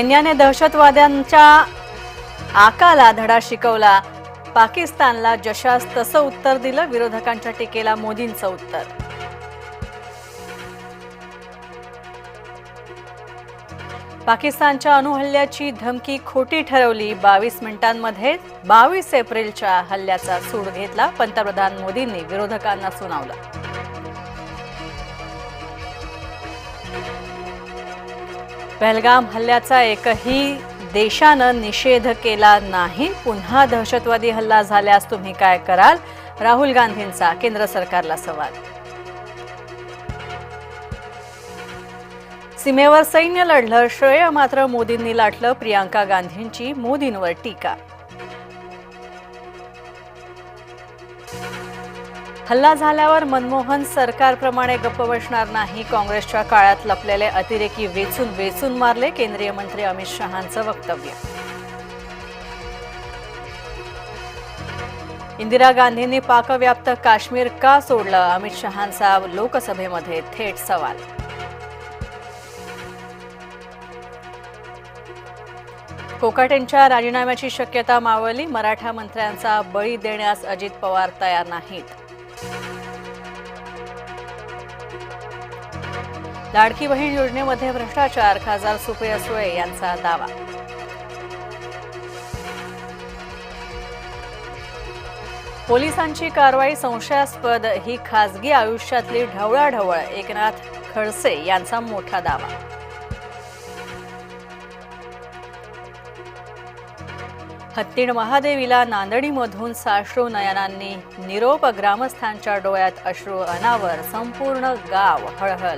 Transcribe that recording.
सैन्याने दहशतवाद्यांच्या आकाला धडा शिकवला, पाकिस्तानला जशास तसं उत्तर दिलं, विरोधकांच्या टीकेला मोदींचं उत्तर. पाकिस्तानच्या अणुहल्ल्याची धमकी खोटी ठरवली, 22 मिनिटांमध्ये 22 एप्रिलच्या हल्ल्याचा सूड घेतला, पंतप्रधान मोदींनी विरोधकांना सुनावलं. पहलगाम हल्ल्याचा एकही देशानं निषेध केला नाही. पुन्हा दहशतवादी हल्ला झाल्यास तुम्ही काय कराल? राहुल गांधींचा केंद्र सरकारला सवाल. सीमेवर सैन्य लढलं, श्रेय मात्र मोदींनी लाटलं, प्रियांका गांधींची मोदींवर टीका. हल्ला झाल्यावर मनमोहन सरकारप्रमाणे गप्प बसणार नाही, काँग्रेसच्या काळात लपलेले अतिरेकी वेचून वेचून मारले, केंद्रीय मंत्री अमित शहांचं वक्तव्य. इंदिरा गांधींनी पाकव्याप्त काश्मीर का सोडलं? अमित शहांचा लोकसभेमध्ये थेट सवाल. कोकाटेंच्या राजीनाम्याची शक्यता मावळली, मराठा मंत्र्यांचा बळी देण्यास अजित पवार तयार नाहीत. लाडकी बहीण योजनेमध्ये भ्रष्टाचार, खासदार सुप्रिया सुळे यांचा दावा. पोलिसांची कारवाई संशयास्पद, ही खासगी आयुष्यातली ढवळाढवळ, एकनाथ खडसे यांचा मोठा दावा. हत्तीण महादेवीला नांदणीमधून साश्रू नयनांनी निरोप, ग्रामस्थांच्या डोळ्यात अश्रू अनावर, संपूर्ण गाव हळहळ.